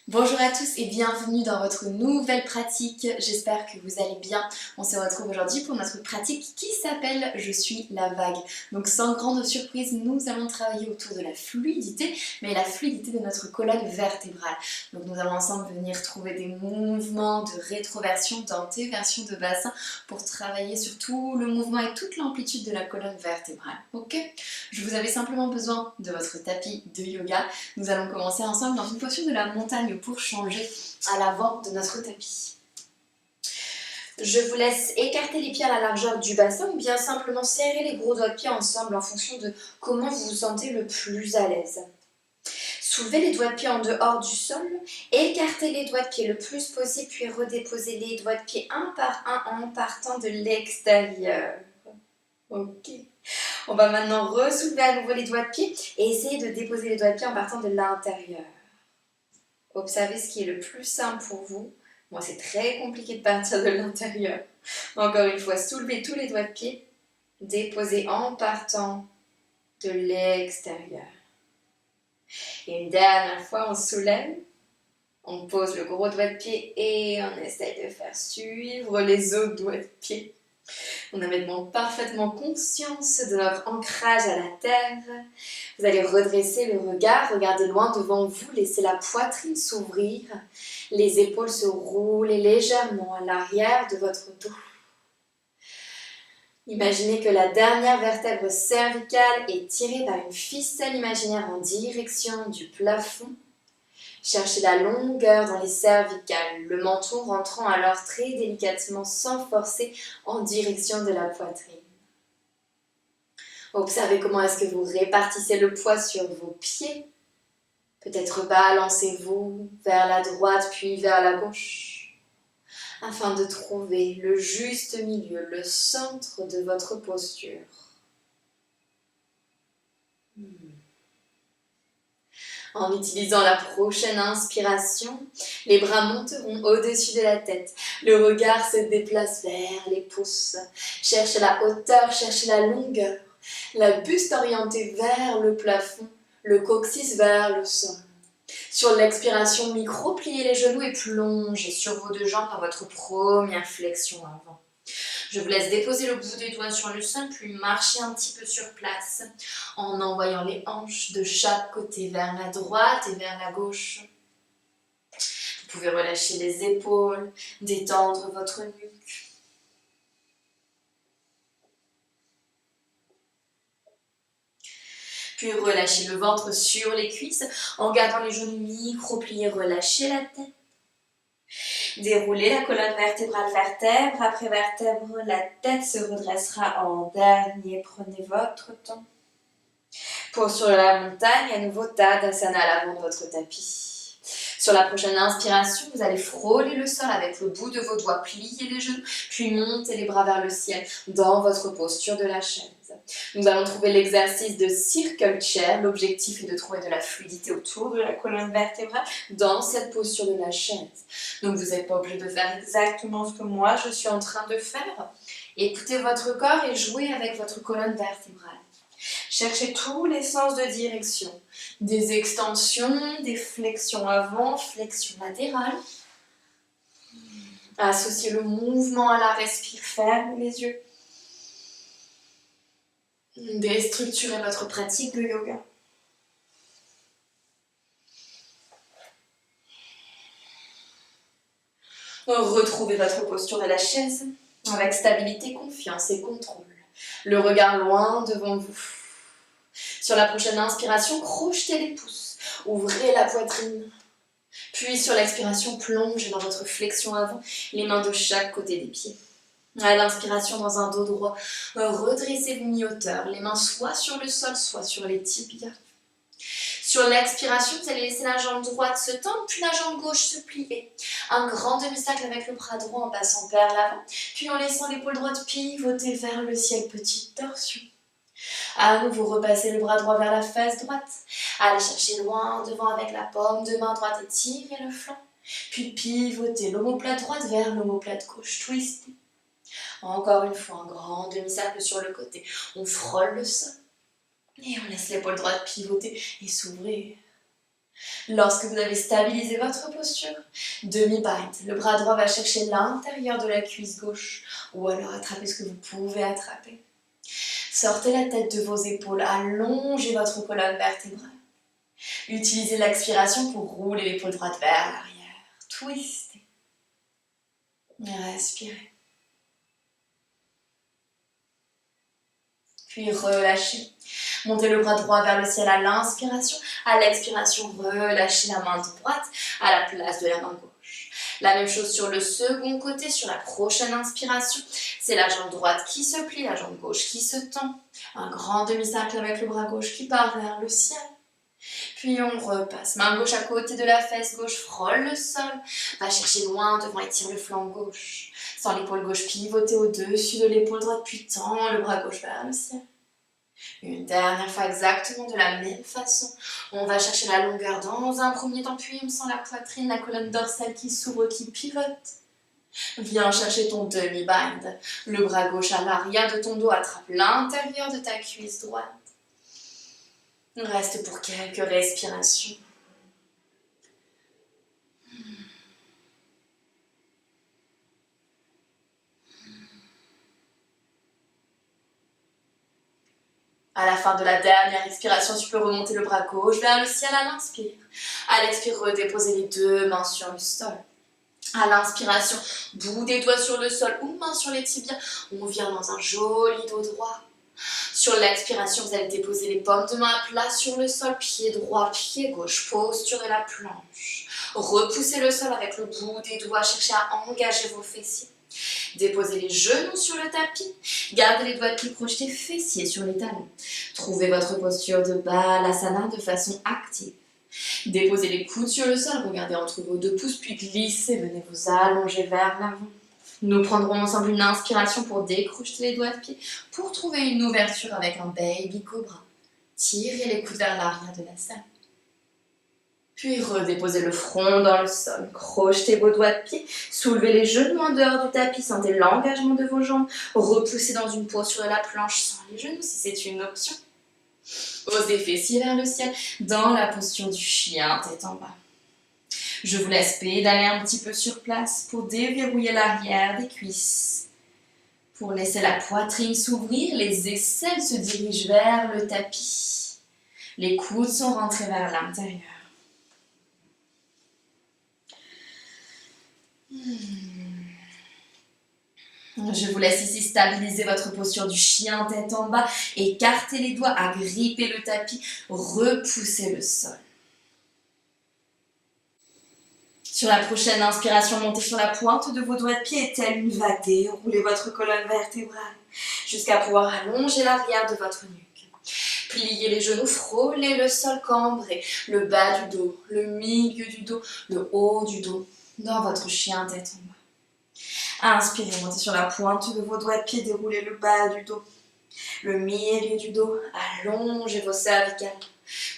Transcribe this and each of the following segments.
Bonjour à tous et bienvenue dans votre nouvelle pratique, j'espère que vous allez bien. On se retrouve aujourd'hui pour notre pratique qui s'appelle « Je suis la vague ». Donc sans grande surprise, nous allons travailler autour de la fluidité, mais la fluidité de notre colonne vertébrale. Donc nous allons ensemble venir trouver des mouvements de rétroversion, d'antéversion de bassin pour travailler sur tout le mouvement et toute l'amplitude de la colonne vertébrale. Ok? Je vous avais simplement besoin de votre tapis de yoga. Nous allons commencer ensemble dans une posture de la montagne pour changer à l'avant de notre tapis. Je vous laisse écarter les pieds à la largeur du bassin ou bien simplement serrer les gros doigts de pied ensemble en fonction de comment vous vous sentez le plus à l'aise. Soulevez les doigts de pied en dehors du sol, écartez les doigts de pied le plus possible puis redéposez les doigts de pied un par un en partant de l'extérieur. Ok. On va maintenant ressoulever à nouveau les doigts de pied et essayer de déposer les doigts de pied en partant de l'intérieur. Observez ce qui est le plus simple pour vous. Moi, c'est très compliqué de partir de l'intérieur. Encore une fois, soulevez tous les doigts de pied. Déposez en partant de l'extérieur. Et une dernière fois, on soulève. On pose le gros doigt de pied et on essaye de faire suivre les autres doigts de pied. On a maintenant parfaitement conscience de notre ancrage à la terre. Vous allez redresser le regard, regardez loin devant vous, laissez la poitrine s'ouvrir, les épaules se rouler légèrement à l'arrière de votre dos. Imaginez que la dernière vertèbre cervicale est tirée par une ficelle imaginaire en direction du plafond. Cherchez la longueur dans les cervicales, le menton rentrant alors très délicatement sans forcer en direction de la poitrine. Observez comment est-ce que vous répartissez le poids sur vos pieds. Peut-être balancez-vous vers la droite puis vers la gauche, afin de trouver le juste milieu, le centre de votre posture. En utilisant la prochaine inspiration, les bras monteront au-dessus de la tête. Le regard se déplace vers les pouces. Cherchez la hauteur, cherchez la longueur. La buste orientée vers le plafond, le coccyx vers le sol. Sur l'expiration, micro-pliez les genoux et plongez sur vos deux jambes dans votre première flexion avant. Je vous laisse déposer le bout des doigts sur le sol, puis marcher un petit peu sur place en envoyant les hanches de chaque côté vers la droite et vers la gauche. Vous pouvez relâcher les épaules, détendre votre nuque. Puis relâchez le ventre sur les cuisses en gardant les genoux micro-pliés, relâchez la tête. Déroulez la colonne vertébrale vertèbre après vertèbre, la tête se redressera en dernier. Prenez votre temps. Pour sur la montagne, à nouveau Tadasana à l'avant de votre tapis. Sur la prochaine inspiration, vous allez frôler le sol avec le bout de vos doigts, plier les genoux, puis monter les bras vers le ciel dans votre posture de la chaise. Nous allons trouver l'exercice de Circle Chair. L'objectif est de trouver de la fluidité autour de la colonne vertébrale dans cette posture de la chaise. Donc vous n'êtes pas obligé de faire exactement ce que moi je suis en train de faire. Écoutez votre corps et jouez avec votre colonne vertébrale. Cherchez tous les sens de direction. Des extensions, des flexions avant, flexions latérales. Associez le mouvement à la respiration. Fermez les yeux. Déstructurez votre pratique de yoga. Retrouvez votre posture de la chaise avec stabilité, confiance et contrôle. Le regard loin devant vous. Sur la prochaine inspiration, crochetez les pouces. Ouvrez la poitrine. Puis sur l'expiration, plongez dans votre flexion avant, les mains de chaque côté des pieds. À l'inspiration, dans un dos droit, redressez-vous mi-hauteur, les mains soit sur le sol, soit sur les tibias. Sur l'expiration, vous allez laisser la jambe droite se tendre, puis la jambe gauche se plier. Un grand demi-cercle avec le bras droit en passant vers l'avant, puis en laissant l'épaule droite pivoter vers le ciel, petite torsion. À nouveau, repassez le bras droit vers la face droite. Allez chercher loin devant avec la paume de main droite et tirez le flanc. Puis pivotez l'omoplate droite vers l'omoplate gauche, twistez. Encore une fois, un grand demi-cercle sur le côté. On frôle le sol. Et on laisse l'épaule droite pivoter et s'ouvrir. Lorsque vous avez stabilisé votre posture, demi-bind, le bras droit va chercher l'intérieur de la cuisse gauche ou alors attraper ce que vous pouvez attraper. Sortez la tête de vos épaules, allongez votre colonne vertébrale. Utilisez l'expiration pour rouler l'épaule droite vers l'arrière. Twistez. Respirez. Puis relâchez. Montez le bras droit vers le ciel à l'inspiration. À l'expiration, relâchez la main droite à la place de la main gauche. La même chose sur le second côté, sur la prochaine inspiration. C'est la jambe droite qui se plie, la jambe gauche qui se tend. Un grand demi-cercle avec le bras gauche qui part vers le ciel. Puis on repasse. Main gauche à côté de la fesse gauche, frôle le sol. Va chercher loin devant, étire le flanc gauche. Sans l'épaule gauche pivoter au-dessus de l'épaule droite, puis tend le bras gauche vers le ciel. Une dernière fois exactement de la même façon. On va chercher la longueur dans un premier temps, puis on sent la poitrine, la colonne dorsale qui s'ouvre, qui pivote. Viens chercher ton demi-bind. Le bras gauche à l'arrière de ton dos, attrape l'intérieur de ta cuisse droite. Reste pour quelques respirations. À la fin de la dernière expiration, tu peux remonter le bras gauche vers le ciel à l'inspire. À l'expire, redéposer les deux mains sur le sol. À l'inspiration, bout des doigts sur le sol ou main sur les tibias. On vient dans un joli dos droit. Sur l'expiration, vous allez déposer les paumes de main à plat sur le sol, pied droit, pied gauche, posture de la planche. Repoussez le sol avec le bout des doigts, cherchez à engager vos fessiers. Déposez les genoux sur le tapis, gardez les doigts de pied projetés, fessiers sur les talons. Trouvez votre posture de Balasana de façon active. Déposez les coudes sur le sol, regardez entre vos deux pouces, puis glissez, venez vous allonger vers l'avant. Nous prendrons ensemble une inspiration pour décrocheter les doigts de pied, pour trouver une ouverture avec un baby cobra. Tirez les coudes vers l'arrière de la salle. Puis redéposez le front dans le sol, crochetez vos doigts de pied, soulevez les genoux en dehors du tapis, sentez l'engagement de vos jambes, repoussez dans une posture de la planche sans les genoux si c'est une option. Osez fessiers vers le ciel dans la posture du chien tête en bas. Je vous laisse pédaler un petit peu sur place pour déverrouiller l'arrière des cuisses. Pour laisser la poitrine s'ouvrir, les aisselles se dirigent vers le tapis. Les coudes sont rentrés vers l'intérieur. Je vous laisse ici stabiliser votre posture du chien tête en bas, écartez les doigts, agrippez le tapis, repoussez le sol. Sur la prochaine inspiration, montez sur la pointe de vos doigts de pied et telle une vague, déroulez votre colonne vertébrale jusqu'à pouvoir allonger l'arrière de votre nuque. Pliez les genoux, frôlez le sol, cambrez le bas du dos, le milieu du dos, le haut du dos dans votre chien tête en bas. Inspirez, montez sur la pointe de vos doigts de pied, déroulez le bas du dos, le milieu du dos, allongez vos cervicales,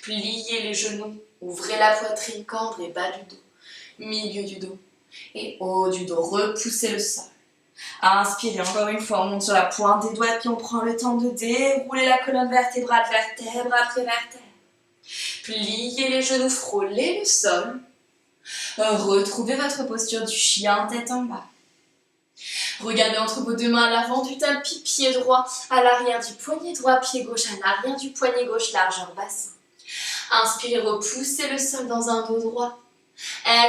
pliez les genoux, ouvrez la poitrine, cambrez bas du dos, milieu du dos et haut du dos, repoussez le sol. Inspirez encore une fois, on monte sur la pointe des doigts, puis on prend le temps de dérouler la colonne vertébrale, vertèbre après vertèbre. Pliez les genoux, frôlez le sol. Retrouvez votre posture du chien tête en bas. Regardez entre vos deux mains à l'avant du tapis, pied droit à l'arrière du poignet droit, pied gauche à l'arrière du poignet gauche, largeur bassin. Inspirez, repoussez le sol dans un dos droit.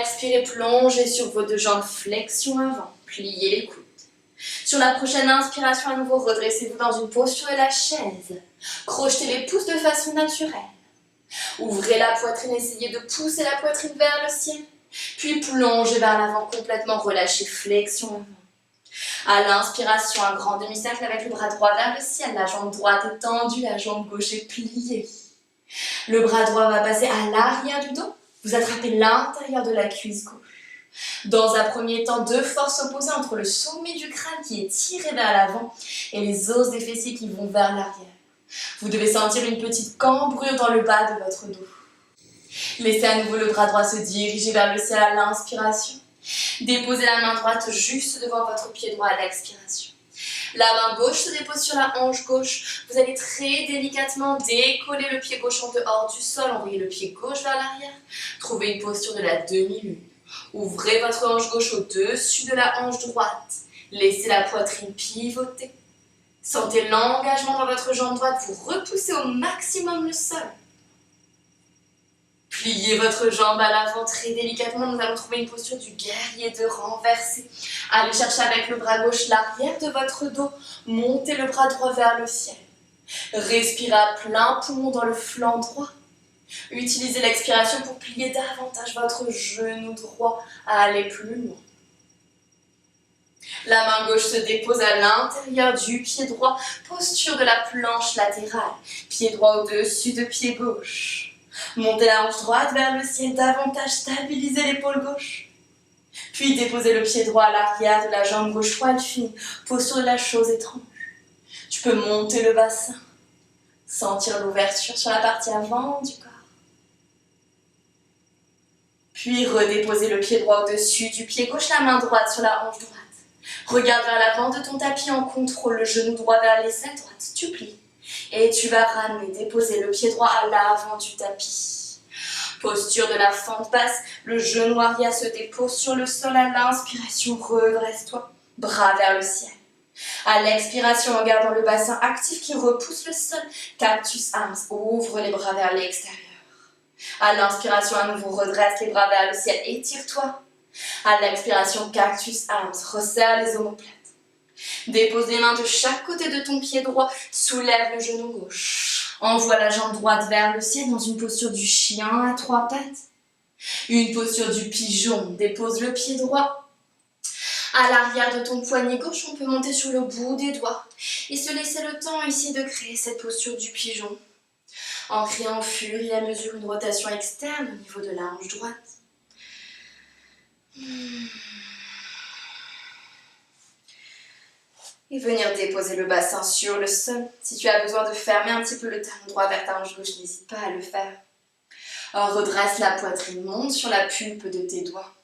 Expirez, plongez sur vos deux jambes, flexion avant, pliez les coudes. Sur la prochaine inspiration, à nouveau, redressez-vous dans une posture de la chaise. Crochetez les pouces de façon naturelle. Ouvrez la poitrine, essayez de pousser la poitrine vers le ciel. Puis plongez vers l'avant, complètement relâchez, flexion avant. À l'inspiration, un grand demi-cercle avec le bras droit vers le ciel. La jambe droite est tendue, la jambe gauche est pliée. Le bras droit va passer à l'arrière du dos. Vous attrapez l'intérieur de la cuisse gauche. Dans un premier temps, deux forces opposées entre le sommet du crâne qui est tiré vers l'avant et les os des fessiers qui vont vers l'arrière. Vous devez sentir une petite cambrure dans le bas de votre dos. Laissez à nouveau le bras droit se diriger vers le ciel à l'inspiration. Déposez la main droite juste devant votre pied droit à l'expiration. La main gauche se dépose sur la hanche gauche. Vous allez très délicatement décoller le pied gauche en dehors du sol. Envoyez le pied gauche vers l'arrière. Trouvez une posture de la demi-lune. Ouvrez votre hanche gauche au-dessus de la hanche droite. Laissez la poitrine pivoter. Sentez l'engagement dans votre jambe droite. Vous repoussez au maximum le sol. Pliez votre jambe à l'avant très délicatement. Nous allons trouver une posture du guerrier de renversé. Allez chercher avec le bras gauche l'arrière de votre dos. Montez le bras droit vers le ciel. Respirez à plein poumon dans le flanc droit. Utilisez l'expiration pour plier davantage votre genou droit à aller plus loin. La main gauche se dépose à l'intérieur du pied droit. Posture de la planche latérale. Pied droit au-dessus de pied gauche. Montez la hanche droite vers le ciel, davantage stabilisez l'épaule gauche. Puis déposez le pied droit à l'arrière de la jambe gauche, poil fine, posture de la chose étrange. Tu peux monter le bassin, sentir l'ouverture sur la partie avant du corps. Puis redéposer le pied droit au-dessus du pied gauche, la main droite sur la hanche droite. Regarde vers l'avant de ton tapis en contrôle, le genou droit vers l'aisselle droite, tu plies. Et tu vas ramener, déposer le pied droit à l'avant du tapis. Posture de la fente basse, le genou arrière se dépose sur le sol à l'inspiration, redresse-toi, bras vers le ciel. À l'expiration, regarde dans le bassin actif qui repousse le sol, cactus arms, ouvre les bras vers l'extérieur. À l'inspiration, à nouveau, redresse les bras vers le ciel, étire-toi. À l'expiration, cactus arms, resserre les omoplates. Dépose les mains de chaque côté de ton pied droit, soulève le genou gauche. Envoie la jambe droite vers le ciel dans une posture du chien à 3 pattes. Une posture du pigeon, dépose le pied droit. À l'arrière de ton poignet gauche, on peut monter sur le bout des doigts et se laisser le temps ici de créer cette posture du pigeon. En créant au fur et à mesure une rotation externe au niveau de la hanche droite. Et venir déposer le bassin sur le sol. Si tu as besoin de fermer un petit peu le talon droit vers ta hanche gauche, n'hésite pas à le faire. Alors redresse la poitrine, monte sur la pulpe de tes doigts.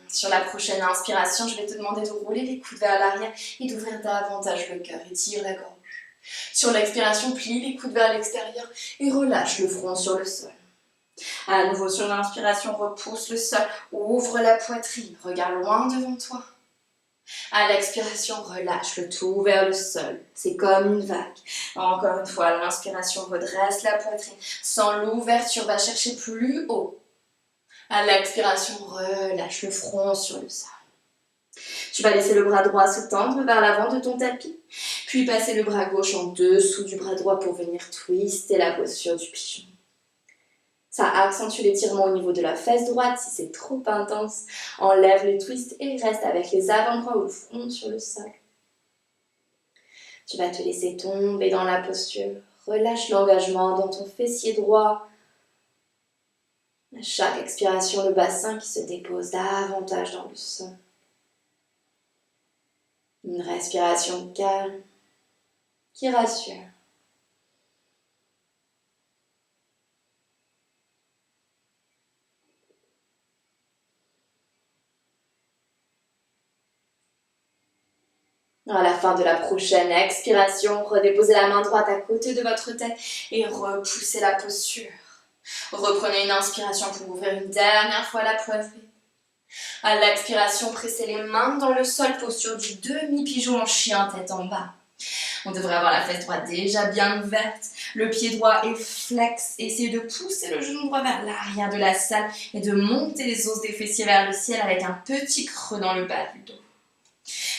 Sur la prochaine inspiration, je vais te demander de rouler les coudes vers l'arrière et d'ouvrir davantage le cœur. Étire la gorge. Sur l'expiration, plie les coudes vers l'extérieur et relâche le front sur le sol. À nouveau, sur l'inspiration, repousse le sol, ouvre la poitrine, regarde loin devant toi. À l'expiration, relâche le tout vers le sol. C'est comme une vague. Encore une fois, à l'inspiration, redresse la poitrine. Sans l'ouverture, va chercher plus haut. À l'expiration, relâche le front sur le sol. Tu vas laisser le bras droit se tendre vers l'avant de ton tapis. Puis passer le bras gauche en dessous du bras droit pour venir twister la posture du pigeon. Ça accentue l'étirement au niveau de la fesse droite. Si c'est trop intense, enlève le twist et reste avec les avant-bras ou le front sur le sol. Tu vas te laisser tomber dans la posture. Relâche l'engagement dans ton fessier droit. À chaque expiration, le bassin qui se dépose davantage dans le sol. Une respiration calme qui rassure. À la fin de la prochaine expiration, redéposez la main droite à côté de votre tête et repoussez la posture. Reprenez une inspiration pour ouvrir une dernière fois la poitrine. À l'expiration, pressez les mains dans le sol, posture du demi-pigeon en chien, tête en bas. On devrait avoir la fesse droite déjà bien ouverte. Le pied droit est flex. Essayez de pousser le genou droit vers l'arrière de la salle et de monter les os des fessiers vers le ciel avec un petit creux dans le bas du dos.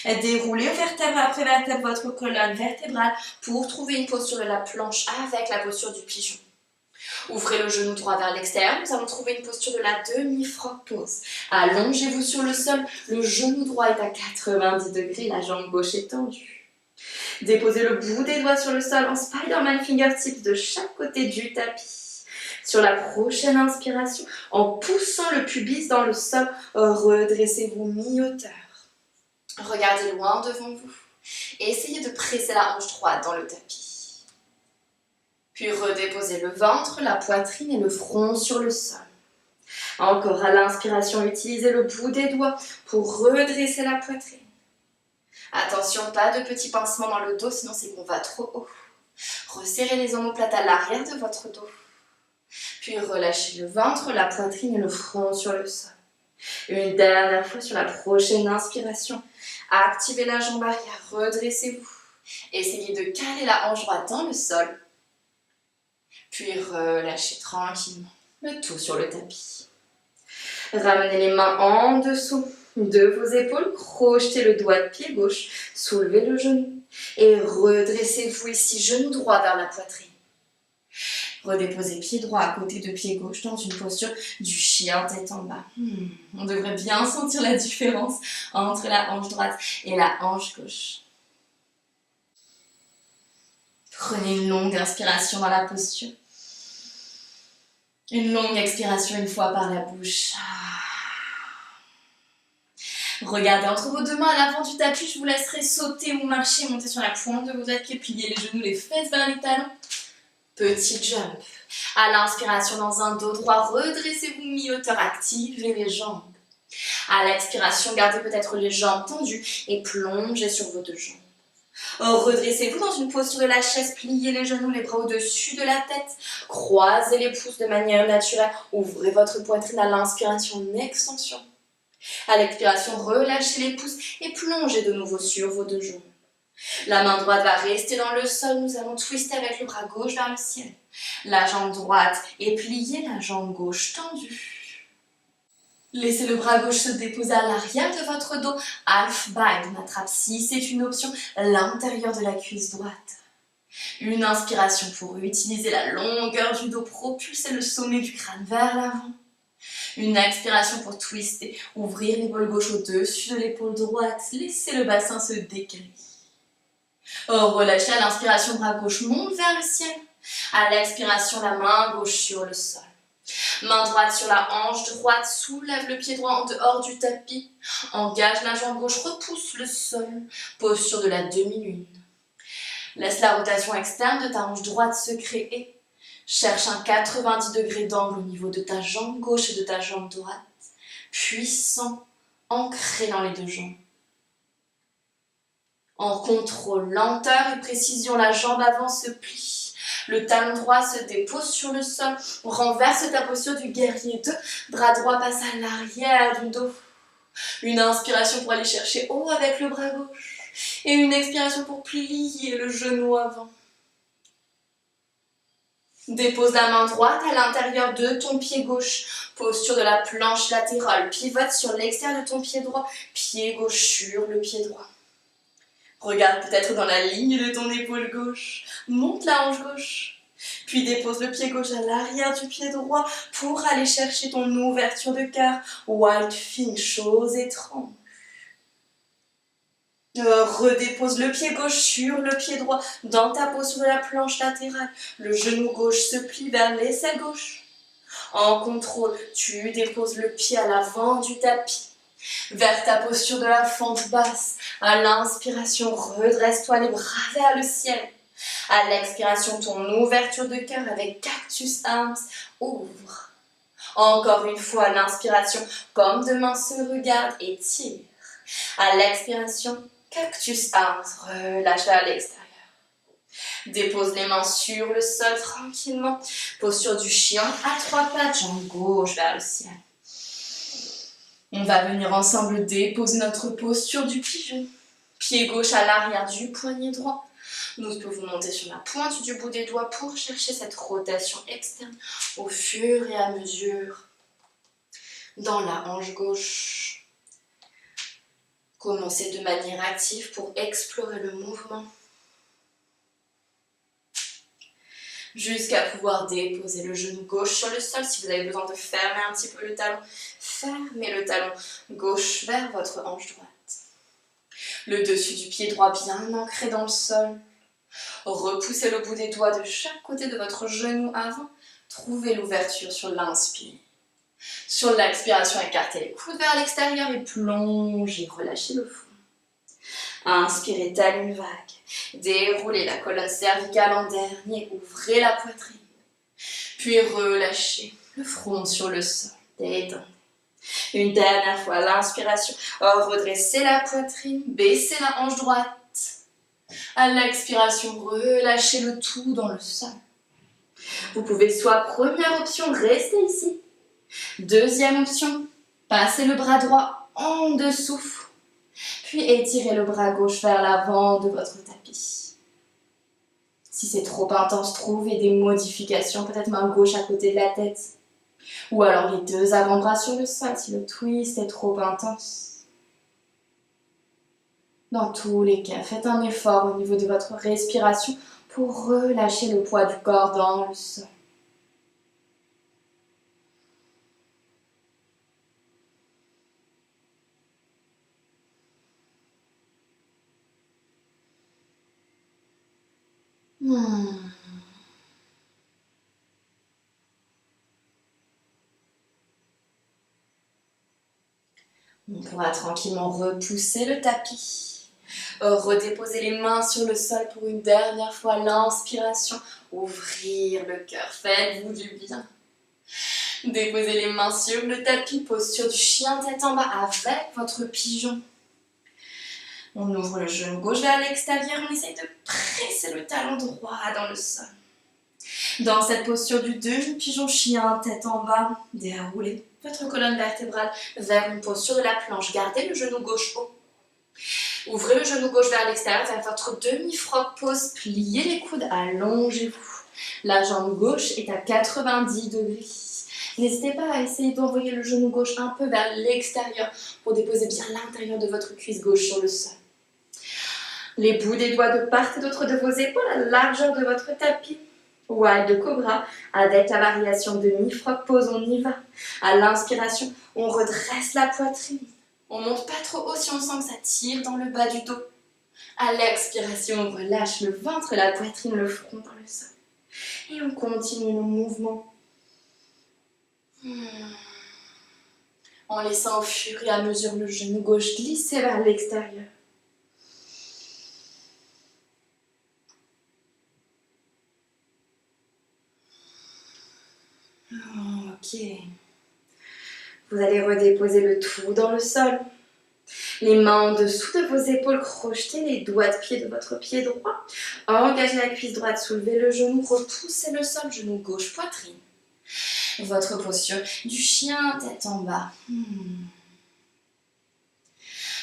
Déroulez vertèbre après vertèbre votre colonne vertébrale pour trouver une posture de la planche avec la posture du pigeon. Ouvrez le genou droit vers l'extérieur, nous allons trouver une posture de la demi-frog pose. Allongez-vous sur le sol, le genou droit est à 90 degrés, la jambe gauche est tendue. Déposez le bout des doigts sur le sol en Spider-Man fingertips de chaque côté du tapis. Sur la prochaine inspiration, en poussant le pubis dans le sol, redressez-vous mi-hauteur. Regardez loin devant vous et essayez de presser la hanche droite dans le tapis. Puis redéposez le ventre, la poitrine et le front sur le sol. Encore à l'inspiration, utilisez le bout des doigts pour redresser la poitrine. Attention, pas de petits pincements dans le dos, sinon c'est qu'on va trop haut. Resserrez les omoplates à l'arrière de votre dos. Puis relâchez le ventre, la poitrine et le front sur le sol. Une dernière fois sur la prochaine inspiration. Activez la jambe arrière, redressez-vous. Essayez de caler la hanche droite dans le sol. Puis relâchez tranquillement le tout sur le tapis. Ramenez les mains en dessous de vos épaules, crochetez le doigt de pied gauche, soulevez le genou et redressez-vous ici, genou droit vers la poitrine. Redéposez pied droit à côté de pied gauche dans une posture du chien tête en bas. On devrait bien sentir la différence entre la hanche droite et la hanche gauche. Prenez une longue inspiration dans la posture. Une longue expiration une fois par la bouche. Regardez entre vos deux mains à l'avant du tapis, je vous laisserai sauter ou marcher, monter sur la pointe de vos pieds, plier les genoux, les fesses vers les talons. Petit jump. À l'inspiration dans un dos droit, redressez-vous mi-hauteur, activez les jambes. À l'expiration, gardez peut-être les jambes tendues et plongez sur vos deux jambes. Redressez-vous dans une posture de la chaise, pliez les genoux, les bras au-dessus de la tête, croisez les pouces de manière naturelle, ouvrez votre poitrine à l'inspiration en extension. À l'expiration, relâchez les pouces et plongez de nouveau sur vos deux jambes. La main droite va rester dans le sol, nous allons twister avec le bras gauche vers le ciel. La jambe droite est pliée, la jambe gauche tendue. Laissez le bras gauche se déposer à l'arrière de votre dos. Half bind, on attrape si c'est une option, l'intérieur de la cuisse droite. Une inspiration pour utiliser la longueur du dos, propulser le sommet du crâne vers l'avant. Une expiration pour twister, ouvrir l'épaule gauche au-dessus de l'épaule droite, laissez le bassin se décaler. Relâchez à l'inspiration, bras gauche monte vers le ciel. À l'expiration, la main gauche sur le sol. Main droite sur la hanche droite, soulève le pied droit en dehors du tapis. Engage la jambe gauche, repousse le sol. Posture de la demi-lune. Laisse la rotation externe de ta hanche droite se créer. Cherche un 90 degrés d'angle au niveau de ta jambe gauche et de ta jambe droite. Puissant, ancré dans les deux jambes. En contrôle, lenteur et précision, la jambe avant se plie. Le talon droit se dépose sur le sol. Renverse ta posture du guerrier 2. Bras droit passe à l'arrière du dos. Une inspiration pour aller chercher haut avec le bras gauche. Et une expiration pour plier le genou avant. Dépose la main droite à l'intérieur de ton pied gauche. Posture de la planche latérale. Pivote sur l'extérieur de ton pied droit. Pied gauche sur le pied droit. Regarde peut-être dans la ligne de ton épaule gauche. Monte la hanche gauche. Puis dépose le pied gauche à l'arrière du pied droit pour aller chercher ton ouverture de cœur. White fin, chose étrange. Redépose le pied gauche sur le pied droit dans ta posture de la planche latérale. Le genou gauche se plie vers l'aisselle gauche. En contrôle, tu déposes le pied à l'avant du tapis. Vers ta posture de la fente basse. À l'inspiration, redresse-toi les bras vers le ciel. À l'expiration, ton ouverture de cœur avec Cactus Arms ouvre. Encore une fois, à l'inspiration, paume de main se regarde et tire. À l'expiration, Cactus Arms, relâche à l'extérieur. Dépose les mains sur le sol tranquillement. Posture du chien à trois pattes, jambe gauche vers le ciel. On va venir ensemble déposer notre posture du pigeon. Pied gauche à l'arrière du poignet droit. Nous pouvons monter sur la pointe du bout des doigts pour chercher cette rotation externe au fur et à mesure dans la hanche gauche. Commencez de manière active pour explorer le mouvement. Jusqu'à pouvoir déposer le genou gauche sur le sol. Si vous avez besoin de fermer un petit peu le talon, fermez le talon gauche vers votre hanche droite. Le dessus du pied droit bien ancré dans le sol. Repoussez le bout des doigts de chaque côté de votre genou avant. Trouvez l'ouverture sur l'inspire. Sur l'expiration, écartez les coudes vers l'extérieur et plongez, relâchez le fond. Inspirez, telle une vague. Déroulez la colonne cervicale en dernier, ouvrez la poitrine. Puis relâchez le front sur le sol, détendez. Une dernière fois, l'inspiration, redressez la poitrine, baissez la hanche droite. À l'expiration, relâchez le tout dans le sol. Vous pouvez soit première option, rester ici. Deuxième option, passez le bras droit en dessous. Puis étirez le bras gauche vers l'avant de votre tapis. Si c'est trop intense, trouvez des modifications, peut-être main gauche à côté de la tête. Ou alors les deux avant-bras sur le sol si le twist est trop intense. Dans tous les cas, faites un effort au niveau de votre respiration pour relâcher le poids du corps dans le sol. On pourra tranquillement repousser le tapis. Redéposer les mains sur le sol pour une dernière fois l'inspiration. Ouvrir le cœur, faites-vous du bien. Déposez les mains sur le tapis, posture du chien tête en bas avec votre pigeon. On ouvre le genou gauche vers l'extérieur, on essaye de presser le talon droit dans le sol. Dans cette posture du demi-pigeon chien tête en bas, déroulez votre colonne vertébrale vers une posture de la planche. Gardez le genou gauche haut. Ouvrez le genou gauche vers l'extérieur, vers votre demi-frog pose. Pliez les coudes, allongez-vous. La jambe gauche est à 90 degrés. N'hésitez pas à essayer d'envoyer le genou gauche un peu vers l'extérieur pour déposer bien l'intérieur de votre cuisse gauche sur le sol. Les bouts des doigts de part et d'autre de vos épaules à la largeur de votre tapis. Wide de cobra avec la variation demi-frog pose, on y va. À l'inspiration, on redresse la poitrine. On monte pas trop haut si on sent que ça tire dans le bas du dos. À l'expiration, on relâche le ventre, la poitrine, le front dans le sol. Et on continue le mouvement. En laissant au fur et à mesure le genou gauche glisser vers l'extérieur. Ok. Vous allez redéposer le tout dans le sol. Les mains en dessous de vos épaules, crochetez les doigts de pied de votre pied droit. Engagez la cuisse droite, soulevez le genou, repoussez le sol, genou gauche, poitrine. Votre posture du chien, tête en bas.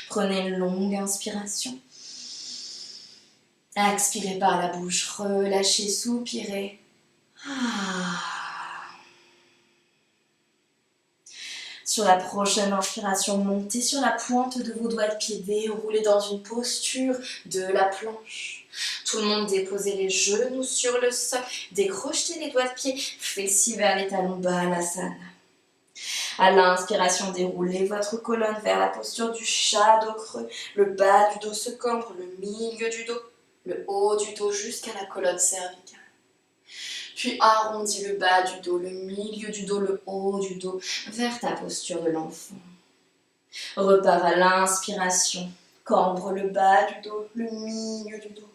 Prenez une longue inspiration. Expirez par la bouche, relâchez, soupirez. Sur la prochaine inspiration, montez sur la pointe de vos doigts de pied, déroulez dans une posture de la planche. Tout le monde déposez les genoux sur le sol, décrochez les doigts de pied, fessiers vers les talons, balasana. À l'inspiration, déroulez votre colonne vers la posture du chat dos creux. Le bas du dos se cambre, le milieu du dos, le haut du dos jusqu'à la colonne cervicale. Puis arrondis le bas du dos, le milieu du dos, le haut du dos, vers ta posture de l'enfant. Repars à l'inspiration, cambre le bas du dos, le milieu du dos,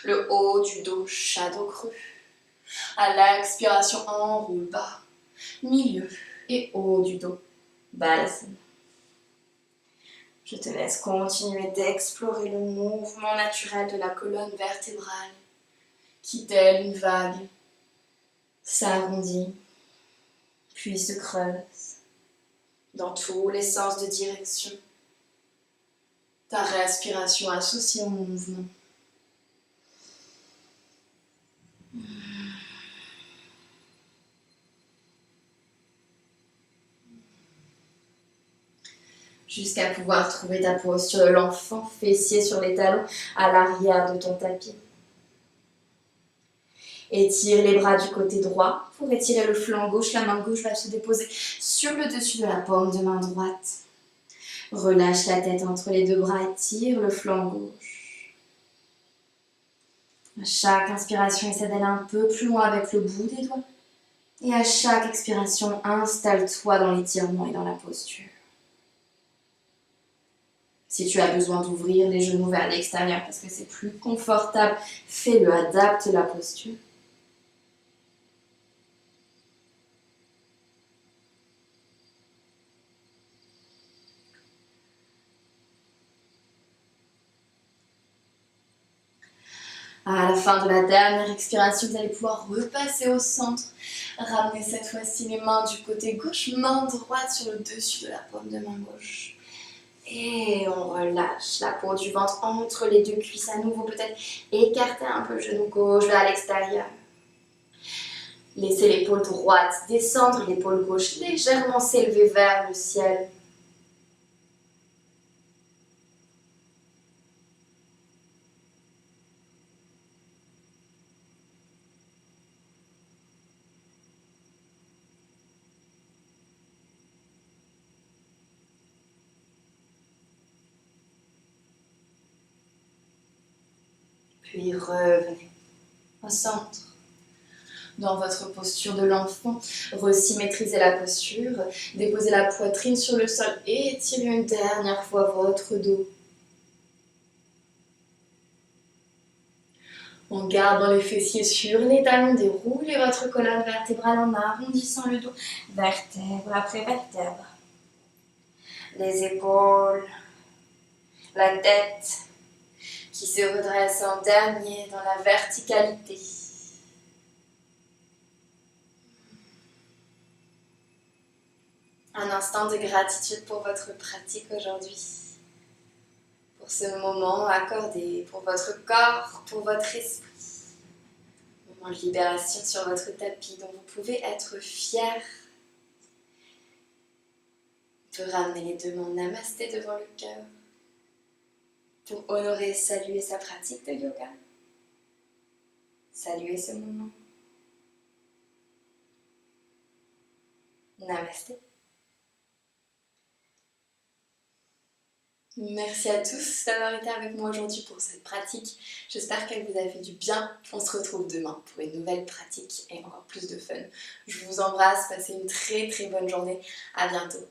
le haut du dos, chat dos creux. À l'expiration, enroule bas, milieu et haut du dos, balasana. Je te laisse continuer d'explorer le mouvement naturel de la colonne vertébrale qui, telle une vague, s'arrondit, puis se creuse dans tous les sens de direction. Ta respiration associée au mouvement. Jusqu'à pouvoir trouver ta posture de l'enfant, fessier sur les talons à l'arrière de ton tapis. Étire les bras du côté droit pour étirer le flanc gauche. La main gauche va se déposer sur le dessus de la paume de main droite. Relâche la tête entre les deux bras, étire le flanc gauche. À chaque inspiration, essaie d'aller un peu plus loin avec le bout des doigts. Et à chaque expiration, installe-toi dans l'étirement et dans la posture. Si tu as besoin d'ouvrir les genoux vers l'extérieur parce que c'est plus confortable, fais-le, adapte la posture. la fin de la dernière expiration, vous allez pouvoir repasser au centre. Ramenez cette fois-ci les mains du côté gauche, main droite sur le dessus de la paume de main gauche. Et on relâche la peau du ventre entre les deux cuisses à nouveau. Peut-être écarter un peu le genou gauche vers l'extérieur. Laissez l'épaule droite descendre, l'épaule gauche légèrement s'élever vers le ciel. Puis revenez au centre. Dans votre posture de l'enfant, resymétrisez la posture, déposez la poitrine sur le sol et étirez une dernière fois votre dos. En gardant les fessiers sur les talons, déroulez votre colonne vertébrale en arrondissant le dos, vertèbre après vertèbre. Les épaules, la tête qui se redresse en dernier dans la verticalité. Un instant de gratitude pour votre pratique aujourd'hui, pour ce moment accordé, pour votre corps, pour votre esprit. Moment de libération sur votre tapis dont vous pouvez être fier. On peut ramener les deux mains namasté devant le cœur pour honorer et saluer sa pratique de yoga. Saluer ce moment. Namasté. Merci à tous d'avoir été avec moi aujourd'hui pour cette pratique. J'espère qu'elle vous a fait du bien. On se retrouve demain pour une nouvelle pratique et encore plus de fun. Je vous embrasse, passez une très bonne journée. À bientôt.